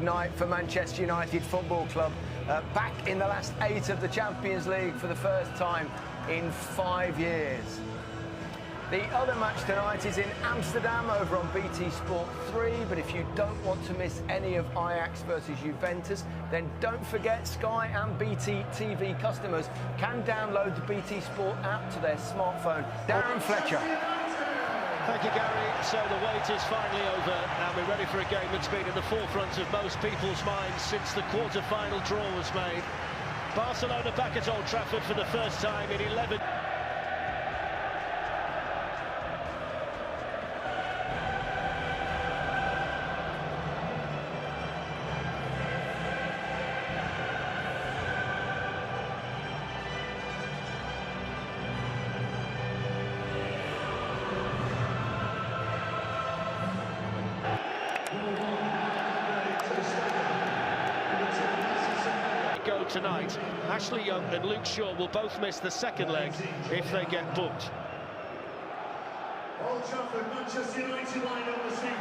big night for Manchester United Football Club. Back in the last 8 of the Champions League for the first time in 5 years. The other match tonight is in Amsterdam over on BT Sport 3, but if you don't want to miss any of Ajax versus Juventus, then don't forget Sky and BT TV customers can download the BT Sport app to their smartphone. Darren Fletcher. Thank you, Gary. So the wait is finally over, and we're ready for a game that's been in the forefront of most people's minds since the quarter-final draw was made. Barcelona back at Old Trafford for the first time in 11... go tonight. Ashley Young and Luke Shaw will both miss the second leg if they get booked. Old Trafford, Manchester United line up this evening.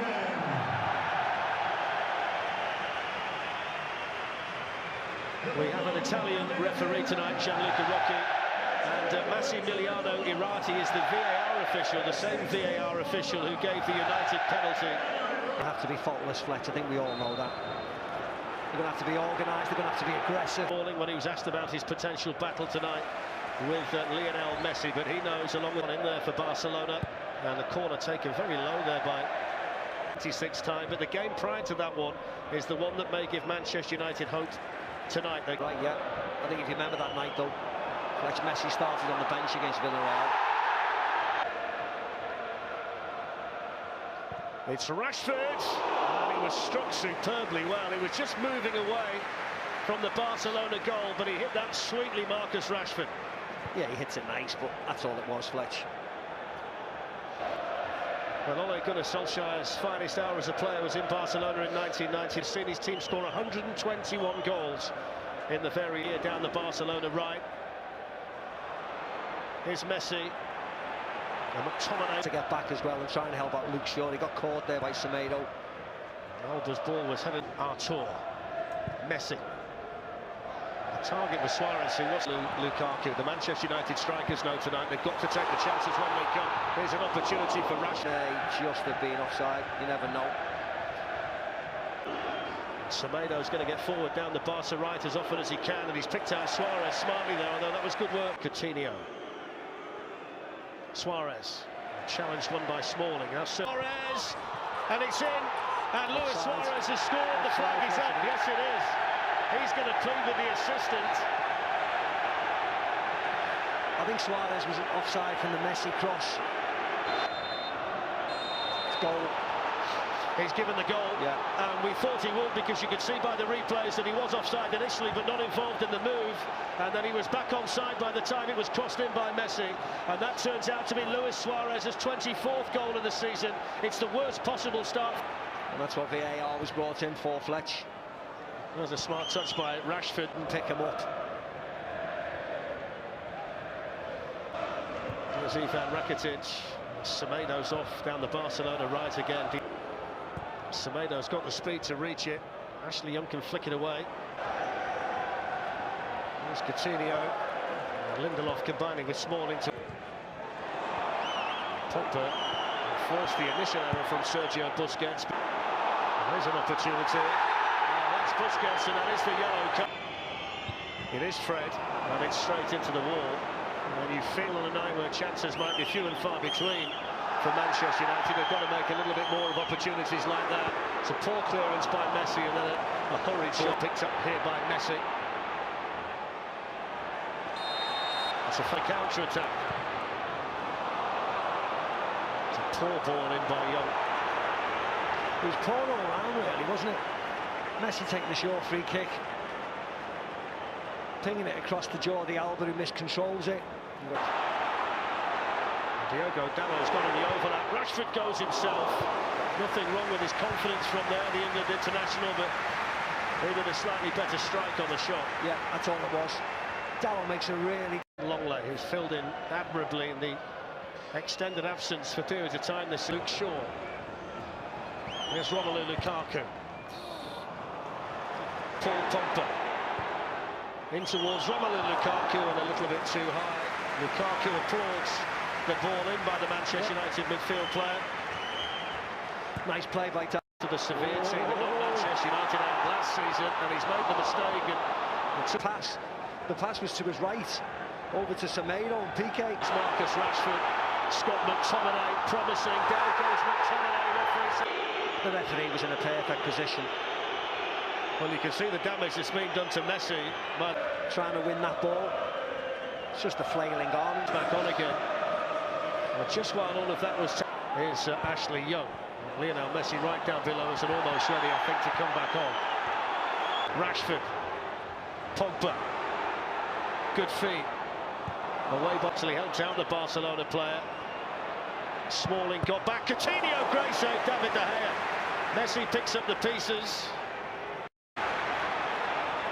We have an Italian referee tonight, Gianluca Rocchi, and Massimiliano Irati is the VAR official, the same VAR official who gave the United penalty. They have to be faultless, Fletch. I think we all know that. They're going to have to be organised, they're going to have to be aggressive. When he was asked about his potential battle tonight with Lionel Messi, but he knows, along with one in there for Barcelona, and the corner taken very low there by 26 time. But the game prior to that one is the one that may give Manchester United hope tonight. Right, yeah. I think if you remember that night, though, Fletch, Messi started on the bench against Villarreal. It's Rashford, and he was struck superbly well. He was just moving away from the Barcelona goal, but he hit that sweetly, Marcus Rashford. Yeah, he hits it nice, but that's all it was, Fletch. Well, Ole Gunnar Solskjaer's finest hour as a player was in Barcelona in 1990. He's seen his team score 121 goals in the very year down the Barcelona right. Here's Messi. And McTominay to get back as well and try and help out Luke Shaw. He got caught there by Semedo. Alba's ball was headed Artur. Messi. The target was Suarez, who was Lukaku. The Manchester United strikers know tonight they've got to take the chances when they come. Here's an opportunity for Rashford. Just have been offside, you never know. Semedo's going to get forward down the Barca right as often as he can, and he's picked out Suarez smartly there, although that was good work. Coutinho. Suarez, challenge won by Smalling. Now Suarez, and it's in, and Luis Suarez has scored. The flag is up. Yes, it is. He's going to plead with the assistant. I think Suarez was offside from the Messi cross. Goal. He's given the goal, yeah. And we thought he would, because you could see by the replays that he was offside initially but not involved in the move, and then he was back onside by the time it was crossed in by Messi, and that turns out to be Luis Suarez's 24th goal of the season. It's the worst possible start. And that's what VAR was brought in for, Fletch. That was a smart touch by Rashford. And pick him up. There's Ivan Rakitic. Semedo's off down the Barcelona right again. Semedo's got the speed to reach it. Ashley Young can flick it away. There's Coutinho. Lindelof combining with Smalling to... Pogba forced the initial error from Sergio Busquets. There's an opportunity. That's Busquets, and that is the yellow card. It is Fred, and it's straight into the wall. And you feel on a night where chances might be few and far between for Manchester United, they've got to make a little bit more of opportunities like that. It's a poor clearance by Messi, and then a hurried shot picked up here by Messi. It's a fake counter-attack. It's a poor ball in by Young. It was poor all round, really, wasn't it? Messi taking the short free kick, pinging it across to Jordi Alba, who miscontrols it. Diogo Dalot's gone in the overlap. Rashford goes himself. Nothing wrong with his confidence from there, the England international, but he did a slightly better strike on the shot. Yeah, that's all it was. Dalot makes a really... Longley, who's filled in admirably in the extended absence for periods of time. This Luke Shaw. Here's Romelu Lukaku. Paul Pogba. In towards Romelu Lukaku and a little bit too high. Lukaku applauds the ball in by the Manchester United midfield player. Nice play by Dalot. To the severe team that knocked Manchester United out last season, and he's made the mistake. And The pass was to his right, over to Semedo and Piqué. It's Marcus Rashford, Scott McTominay promising. Down goes McTominay. The referee was in a perfect position. Well, you can see the damage that's been done to Messi. But trying to win that ball. It's just a flailing arm. Back on again. Well, just while all of that was... Here's Ashley Young. Lionel Messi right down below us and almost ready, I think, to come back on. Rashford. Pogba. Good feet. Away Boxley helps out the Barcelona player. Smalling got back. Coutinho, great save, David De Gea. Messi picks up the pieces.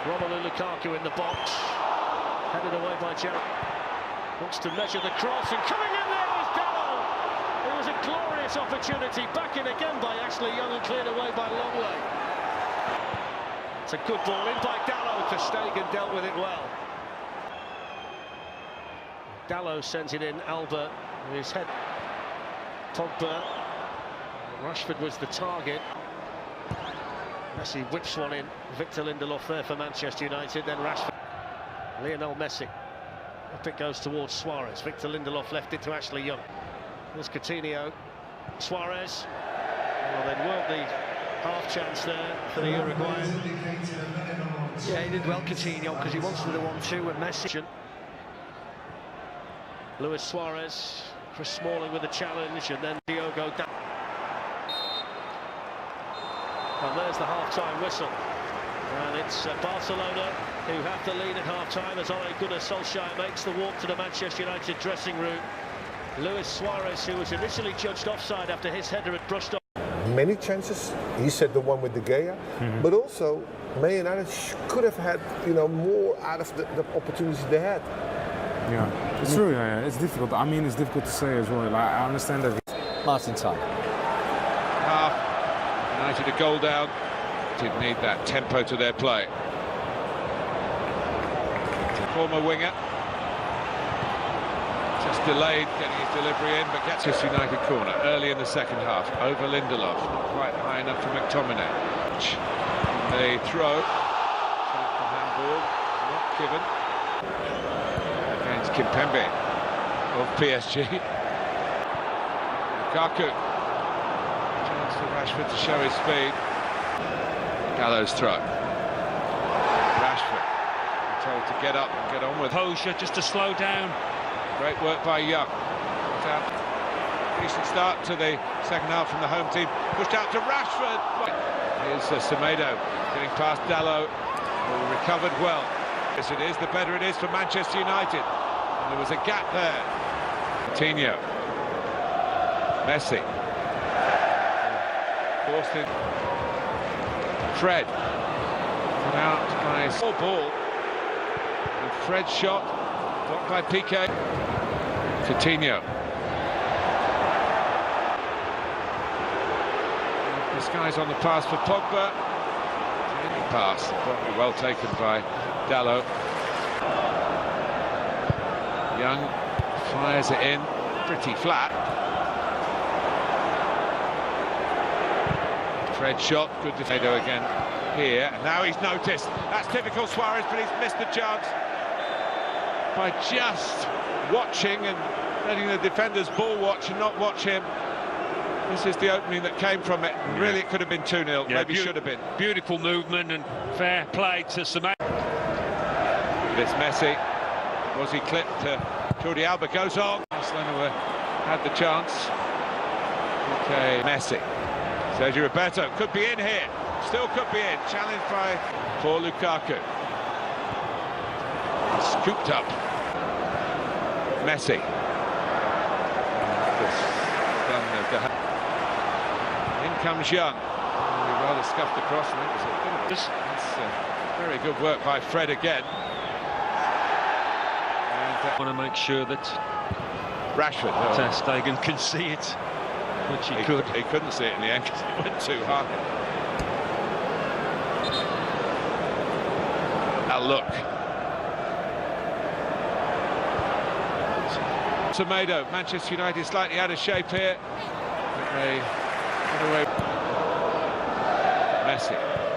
Romelu Lukaku in the box. Headed away by Gerrard. Wants to measure the cross, and coming in there was Dalot. It was a glorious opportunity. Back in again by Ashley Young and cleared away by Longley. It's a good ball in by Dalot. Ter Stegen dealt with it well. Dalot sends it in. Albert with his head. Pogba. Rashford was the target. Messi whips one in. Victor Lindelof there for Manchester United. Then Rashford. Lionel Messi. Up it goes towards Suarez. Victor Lindelof left it to Ashley Young. There's Coutinho. Suarez. Well, they'd worked the half chance there for the Uruguayan. Yeah, he did well, Coutinho, because he wants to do 1-2 with Messi. Luis Suarez. Chris Smalling with a challenge, and then Diogo. And there's the half-time whistle. And it's Barcelona who have the lead at half-time as Ole Gunnar Solskjaer makes the walk to the Manchester United dressing room. Luis Suarez, who was initially judged offside after his header had brushed off. Many chances. He said the one with De Gea, but also Man United could have had, more out of the opportunities they had. Yeah, it's true. Yeah, it's difficult. I mean, it's difficult to say as well. I understand that. Martin Tyler. United a goal down. Did need that tempo to their play. Former winger. Just delayed getting his delivery in, but gets his United corner early in the second half. Over Lindelof, not quite high enough for McTominay. They throw. The handball, not given. Against Kimpembe of PSG. Lukaku. Chance for Rashford to show his speed. Gallows throw. Rashford told to get up and get on with Hosha just to slow down. Great work by Young. Decent start to the second half from the home team. Pushed out to Rashford. Here's Semedo getting past Dalot. Recovered well. Yes, it is. The better it is for Manchester United. And there was a gap there. Coutinho. Messi. Forced in. Fred. Come out by a ball. And Fred's shot. Blocked by Piqué. Coutinho. Disguise on the pass for Pogba. Pass. Probably well taken by Dalot. Young fires it in. Pretty flat. Fred shot. Good defense again here. And now he's noticed. That's typical Suarez, but he's missed the chance by just watching and letting the defenders ball watch and not watch him. This is the opening that came from it. Really, it could have been 2-0. Maybe should have been. Beautiful movement and fair play to Semedo. It's Messi. Was he clipped? Jordi Alba goes on. Barcelona had the chance. Okay, Messi. Sergio Roberto could be in here. Still could be in. Challenged by for Lukaku. Scooped up. Messi. In comes Young. Rather scuffed across. I think it was a bit of a very good work by Fred again. And Want to make sure that Rashford. Ter Stegen can see it, which he could. He couldn't see it in the end because it went too high. Well, look. Tomato, Manchester United slightly out of shape here. But they get away. Messi.